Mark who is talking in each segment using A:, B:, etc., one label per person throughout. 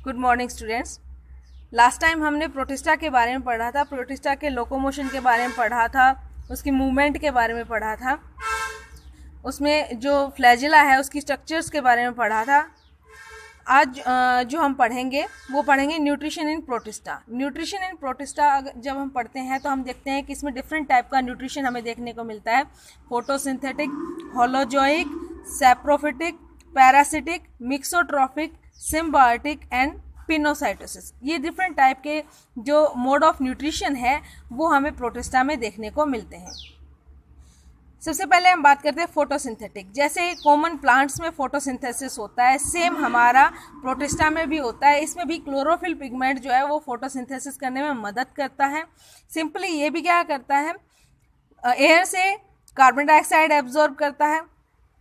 A: Good morning students. Last time हमने protista के बारे में पढ़ा था, प्रोटिस्टा के लोकोमोशन के बारे में पढ़ा था, उसकी मूवमेंट के बारे में पढ़ा था, उसमें जो फ्लैजिला है उसकी स्ट्रक्चर्स के बारे में पढ़ा था। आज जो हम पढ़ेंगे वो पढ़ेंगे nutrition in protista. Nutrition in protista जब हम पढ़ते हैं तो हम देखते हैं कि इसमें डिफरेंट टाइप का न्यूट्रिशन हमें देखने को मिलता है। Photosynthetic, holozoic, saprophytic, parasitic, mixotrophic, symbiotic and pinocytosis. ये डिफरेंट टाइप के जो मोड ऑफ न्यूट्रिशन है वो हमें प्रोटिस्टा में देखने को मिलते हैं। सबसे पहले हम बात करते हैं फोटोसिंथेटिक। जैसे कॉमन प्लांट्स में फोटोसिंथेसिस होता है, सेम हमारा प्रोटिस्टा में भी होता है। इसमें भी क्लोरोफिल पिगमेंट जो है वो फोटोसिंथेसिस करने में मदद करता है। सिंपली ये भी क्या करता है, एयर से कार्बन डाइऑक्साइड एब्जॉर्ब करता है,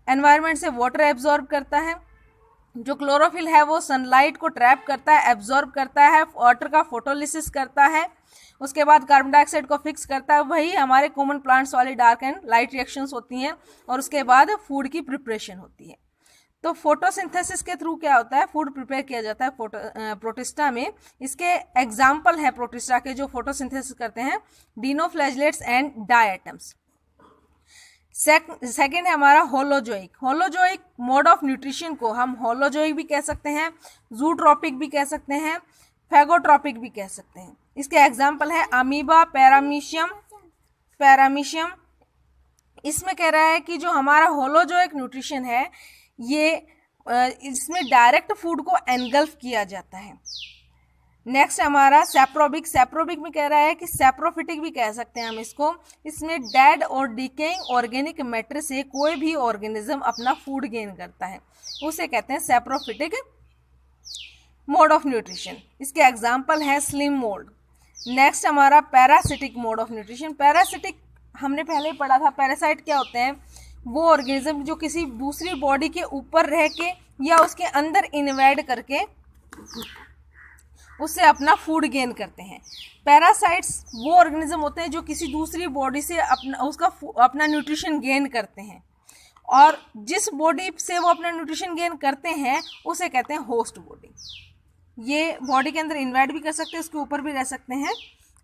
A: एनवायरनमेंट से वाटर एब्जॉर्ब करता है। जो क्लोरोफिल है वो सनलाइट को ट्रैप करता है, एब्जॉर्ब करता है, वाटर का फोटोलिसिस करता है, उसके बाद कार्बन डाइऑक्साइड को फिक्स करता है। वही हमारे कॉमन प्लांट्स वाली डार्क एंड लाइट रिएक्शंस होती हैं और उसके बाद फूड की प्रिपरेशन होती है। तो फोटोसिंथेसिस के थ्रू क्या होता है, फूड प्रिपेयर किया जाता है प्रोटिस्टा में। इसके एग्जाम्पल है प्रोटिस्टा के जो फोटोसिंथेसिस करते हैं, डिनोफ्लैजिलेट्स एंड डायटम्स। सेकेंड है हमारा holozoic. Holozoic mode of nutrition को हम होलोजोइक भी कह सकते हैं, जूट्रॉपिक भी कह सकते हैं, फैगोट्रॉपिक भी कह सकते हैं। इसके एग्जाम्पल है अमीबा, पैरामीशियम। इसमें कह रहा है कि जो हमारा होलोजोइक न्यूट्रिशन है ये इसमें डायरेक्ट फूड को एनगल्फ किया जाता है। नेक्स्ट हमारा सैप्रोबिक। सैप्रोबिक में कह रहा है कि सैप्रोफिटिक भी कह सकते हैं हम इसको। इसमें डेड और डिकेइंग ऑर्गेनिक मैटर से कोई भी ऑर्गेनिज्म अपना फूड गेन करता है, उसे कहते हैं सैप्रोफिटिक मोड ऑफ न्यूट्रिशन। इसके एग्जाम्पल है स्लिम मोल्ड। नेक्स्ट हमारा parasitic mode of nutrition. Parasitic हमने पहले ही पढ़ा था। पैरासाइट क्या होते हैं, वो ऑर्गेनिज्म जो किसी दूसरी बॉडी के ऊपर रह के या उसके अंदर इन्वेड करके उससे अपना फूड गेन करते हैं। पैरासाइट्स वो ऑर्गेनिज्म होते हैं जो किसी दूसरी बॉडी से अपना न्यूट्रिशन गेन करते हैं, और जिस बॉडी से वो अपना न्यूट्रिशन गेन करते हैं उसे कहते हैं होस्ट बॉडी। ये बॉडी के अंदर इन्वाइट भी कर सकते हैं, उसके ऊपर भी रह सकते हैं।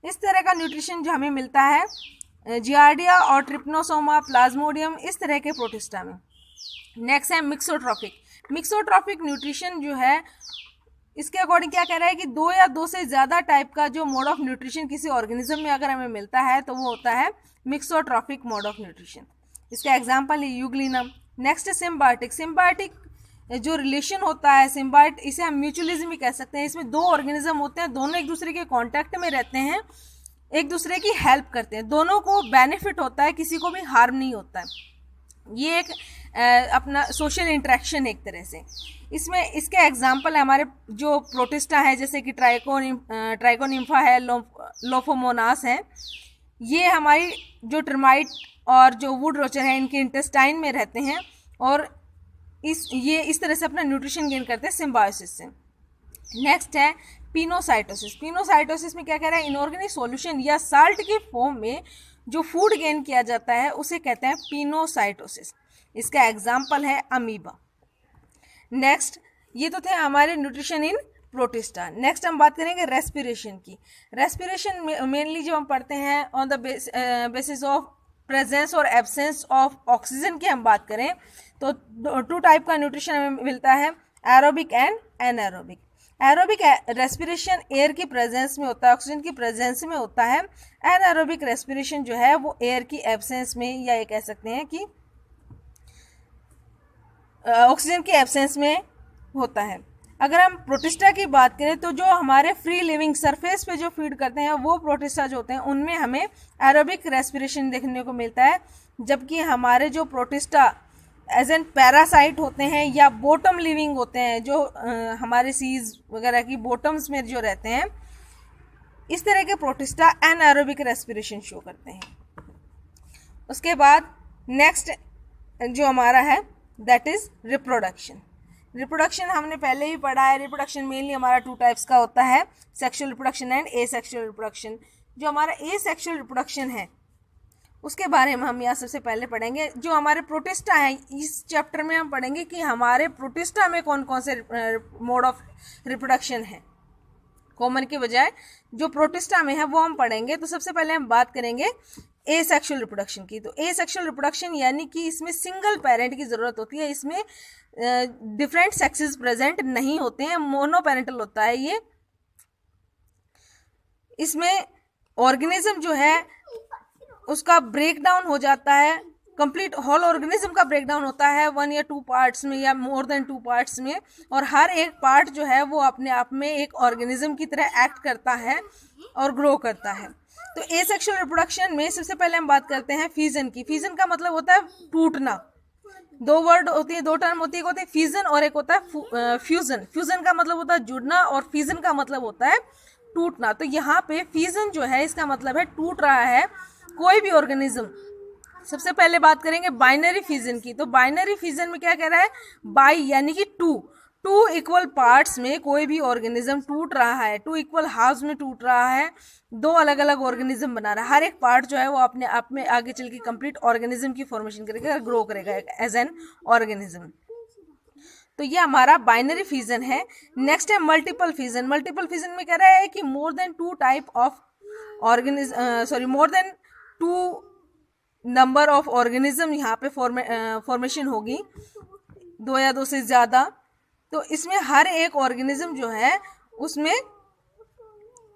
A: इस तरह का न्यूट्रिशन जो हमें मिलता है जियार्डिया और ट्रिप्नोसोमा, प्लाज्मोडियम, इस तरह के प्रोटिस्टा में। नेक्स्ट है मिक्सोट्रॉफिक। मिक्सोट्रॉफिक न्यूट्रिशन जो है इसके अकॉर्डिंग क्या कह रहा है कि दो या दो से ज़्यादा टाइप का जो मोड ऑफ न्यूट्रिशन किसी ऑर्गेनिज्म में अगर हमें मिलता है तो वो होता है मिक्सोट्रॉफिक मोड ऑफ न्यूट्रिशन। इसका एग्जांपल है यूग्लिनम। Next symbiotic. सिम्बायोटिक जो रिलेशन होता है, सिम्बायोट इसे हम म्यूचुअलिज्म भी कह सकते हैं। इसमें दो ऑर्गेनिज्म होते हैं, दोनों एक दूसरे के कॉन्टैक्ट में रहते हैं, एक दूसरे की हेल्प करते हैं, दोनों को बेनिफिट होता है, किसी को भी हार्म नहीं होता है। ये एक अपना सोशल इंटरेक्शन एक तरह से। इसमें इसके एग्जांपल है हमारे जो प्रोटिस्टा है, जैसे कि ट्राइकोनिम्फा है, लोफोमोनास है। ये हमारी जो टर्माइट और जो वुड रोचर है इनके इंटेस्टाइन में रहते हैं और इस तरह से अपना न्यूट्रिशन गेन करते हैं सिम्बायोसिस से। नेक्स्ट है पिनोसाइटोसिस। पिनोसाइटोसिस में क्या कह रहा है, इनऑर्गेनिक सॉल्यूशन या साल्ट के फॉर्म में जो फूड गेन किया जाता है उसे कहते हैं पिनोसाइटोसिस। इसका एग्जाम्पल है अमीबा। नेक्स्ट, ये तो थे हमारे न्यूट्रिशन इन प्रोटिस्टा। नेक्स्ट हम बात करेंगे रेस्पिरेशन की। रेस्पिरेशन मेनली जो हम पढ़ते हैं on the basis of presence और एब्सेंस ऑफ ऑक्सीजन की हम बात करें तो टू टाइप का न्यूट्रिशन हमें मिलता है, aerobic and anaerobic. Aerobic respiration air की प्रेजेंस में होता है, ऑक्सीजन की प्रेजेंस में होता है। एनारोबिक रेस्पिरेशन जो है वो एयर की एब्सेंस में, या ये कह सकते हैं कि ऑक्सीजन की एब्सेंस में होता है। अगर हम प्रोटिस्टा की बात करें तो जो हमारे फ्री लिविंग सरफेस पे जो फीड करते हैं वो प्रोटिस्टा जो होते हैं उनमें हमें एरोबिक रेस्पिरेशन देखने को मिलता है, जबकि हमारे जो प्रोटिस्टा एज एन पैरासाइट होते हैं या बॉटम लिविंग होते हैं, जो हमारे सीज वगैरह की बॉटम्स में जो रहते हैं, इस तरह के प्रोटिस्टा एनारोबिक रेस्पिरेशन शो करते हैं। उसके बाद नेक्स्ट जो हमारा है दैट इज रिप्रोडक्शन। रिप्रोडक्शन हमने पहले ही पढ़ा है। रिप्रोडक्शन मेनली हमारा टू टाइप्स का होता है, sexual reproduction and asexual reproduction. जो हमारा एसेक्सुअल रिप्रोडक्शन है उसके बारे में हम यहाँ सबसे पहले पढ़ेंगे। जो हमारे प्रोटिस्टा है, इस चैप्टर में हम पढ़ेंगे कि हमारे प्रोटिस्टा में कौन कौन से मोड ऑफ रिप्रोडक्शन है। कॉमन के बजाय जो प्रोटिस्टा में है वो हम पढ़ेंगे। तो सबसे पहले हम बात करेंगे एसेक्सुअल रिप्रोडक्शन की। तो एसेक्सुअल रिप्रोडक्शन यानी कि इसमें सिंगल पेरेंट की ज़रूरत होती है, इसमें डिफरेंट सेक्सेस प्रेजेंट नहीं होते हैं, मोनोपेरेंटल होता है ये। इसमें ऑर्गेनिज्म जो है उसका ब्रेक डाउन हो जाता है, कंप्लीट होल ऑर्गेनिज्म का ब्रेक डाउन होता है 1 या 2 पार्ट्स में या मोर देन 2 पार्ट्स में, और हर एक पार्ट जो है वो अपने आप में एक ऑर्गेनिज्म की तरह एक्ट करता है और ग्रो करता है। तो एसेक्सुअल रिप्रोडक्शन में सबसे पहले हम बात करते हैं फिजन की। फिजन का मतलब होता है टूटना। दो वर्ड होती है, दो टर्म होती है, एक होती है फिजन और एक होता है फ्यूजन। फ्यूजन का मतलब होता है जुड़ना और फिजन का मतलब होता है टूटना। तो यहाँ पे फिजन जो है इसका मतलब है टूट रहा है कोई भी ऑर्गेनिज्म। सबसे पहले बात करेंगे बाइनरी फिजन की। तो बाइनरी फिजन में क्या कह रहा है, बाई यानी कि टू इक्वल पार्ट्स में कोई भी ऑर्गेनिज्म टूट रहा है, 2 इक्वल हाफ्स में टूट रहा है, 2 अलग अलग ऑर्गेनिज्म बना रहा है। हर एक पार्ट जो है वो अपने आप में आगे चल के कंप्लीट ऑर्गेनिज्म की फॉर्मेशन करेगा, ग्रो करेगा एज एन ऑर्गेनिज्म। तो ये हमारा बाइनरी फिजन है। नेक्स्ट है मल्टीपल फिजन। मल्टीपल फिजन में कह रहा है कि more than 2 type of more than 2 number of organism यहाँ पे फॉर्मेशन होगी, 2 या 2 से ज़्यादा। तो इसमें हर एक ऑर्गेनिज्म जो है उसमें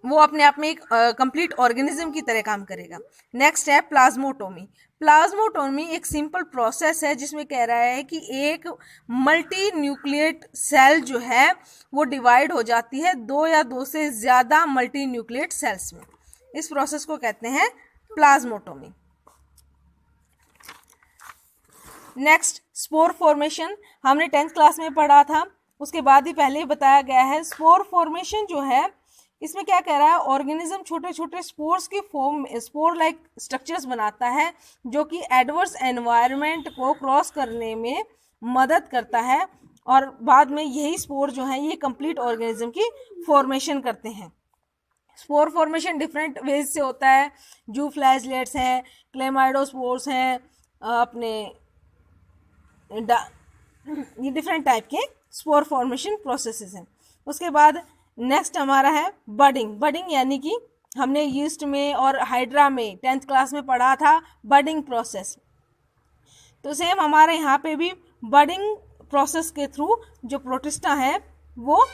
A: वो अपने आप में एक कंप्लीट ऑर्गेनिज्म की तरह काम करेगा। नेक्स्ट है प्लाज्मोटोमी। प्लाज्मोटोमी एक सिंपल प्रोसेस है जिसमें कह रहा है कि एक मल्टी न्यूक्लिएट सेल जो है वो डिवाइड हो जाती है 2 या 2 से ज़्यादा मल्टी न्यूक्लिएट सेल्स में। इस प्रोसेस को कहते हैं प्लाज्मोटोमी। नेक्स्ट स्पोर फॉर्मेशन, हमने 10th क्लास में पढ़ा था, उसके बाद ही पहले ही बताया गया है। स्पोर फॉर्मेशन जो है इसमें क्या कह रहा है, ऑर्गेनिज्म छोटे छोटे स्पोर्स की फॉर्म, स्पोर लाइक स्ट्रक्चर्स बनाता है जो कि एडवर्स एनवायरनमेंट को क्रॉस करने में मदद करता है, और बाद में यही स्पोर जो है ये कंप्लीट ऑर्गेनिज्म की फॉर्मेशन करते हैं। स्पोर फॉर्मेशन डिफरेंट वेज से होता है। जू फ्लैजलेट्स हैं, क्लेमाइडोस्पोर्स हैं, अपने ये डिफरेंट टाइप के स्पोर फॉर्मेशन प्रोसेसेस हैं। उसके बाद नेक्स्ट हमारा है बडिंग। बडिंग यानी कि हमने यीस्ट में और हाइड्रा में 10th क्लास में पढ़ा था बडिंग प्रोसेस। तो सेम हमारे यहाँ पे भी बडिंग प्रोसेस के थ्रू जो प्रोटिस्टा है वो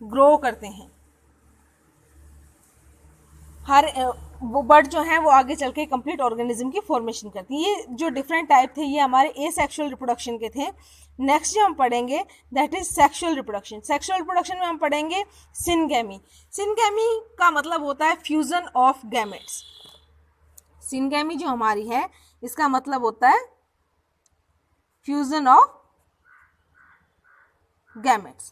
A: ग्रो करते हैं। हर वो बर्ड जो है वो आगे चल के कंप्लीट ऑर्गेनिज्म की फॉर्मेशन करती है। ये जो डिफरेंट टाइप थे ये हमारे एसेक्सुअल रिप्रोडक्शन के थे। नेक्स्ट जो हम पढ़ेंगे that is sexual reproduction. Sexual reproduction में हम पढ़ेंगे सिनगैमी। सिनगैमी का मतलब होता है फ्यूजन ऑफ गैमेट्स। सिनगैमी जो हमारी है इसका मतलब होता है फ्यूजन ऑफ गैमेट्स।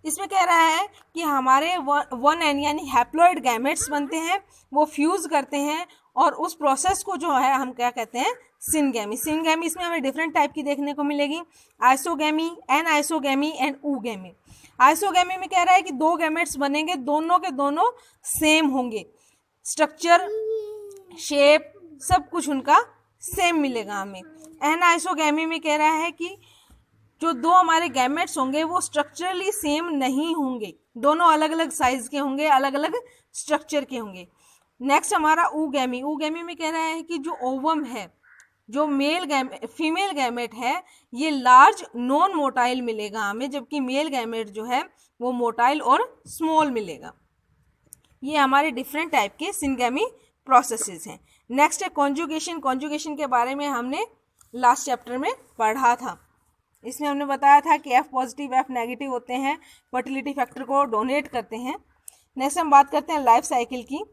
A: इसमें कह रहा है कि हमारे 1n यानी हैप्लॉइड गैमेट्स बनते हैं, वो फ्यूज करते हैं, और उस प्रोसेस को जो है हम क्या कहते हैं, सिनगैमी। सिनगैमी इसमें हमें डिफरेंट टाइप की देखने को मिलेगी, isogamy, anisogamy and oogamy. Isogamy में कह रहा है कि 2 गैमेट्स बनेंगे, दोनों के दोनों सेम होंगे, स्ट्रक्चर, शेप, सब कुछ उनका सेम मिलेगा हमें। एन आइसोगैमी में कह रहा है कि जो 2 हमारे गैमेट्स होंगे वो स्ट्रक्चरली सेम नहीं होंगे, दोनों अलग अलग साइज के होंगे, अलग अलग स्ट्रक्चर के होंगे। नेक्स्ट हमारा ऊगैमी। ऊगैमी में कह रहा है कि जो ओवम है, जो फीमेल गैमेट है, ये लार्ज नॉन मोटाइल मिलेगा हमें, जबकि मेल गैमेट जो है वो मोटाइल और स्मॉल मिलेगा। ये हमारे डिफरेंट टाइप के सिनगैमी प्रोसेसेस हैं। नेक्स्ट है कॉन्जुगेशन। कॉन्जुगेशन के बारे में हमने लास्ट चैप्टर में पढ़ा था। इसमें हमने बताया था कि F पॉजिटिव F नेगेटिव होते हैं, फर्टिलिटी फैक्टर को डोनेट करते हैं। नेक्स्ट हम बात करते हैं लाइफ साइकिल की।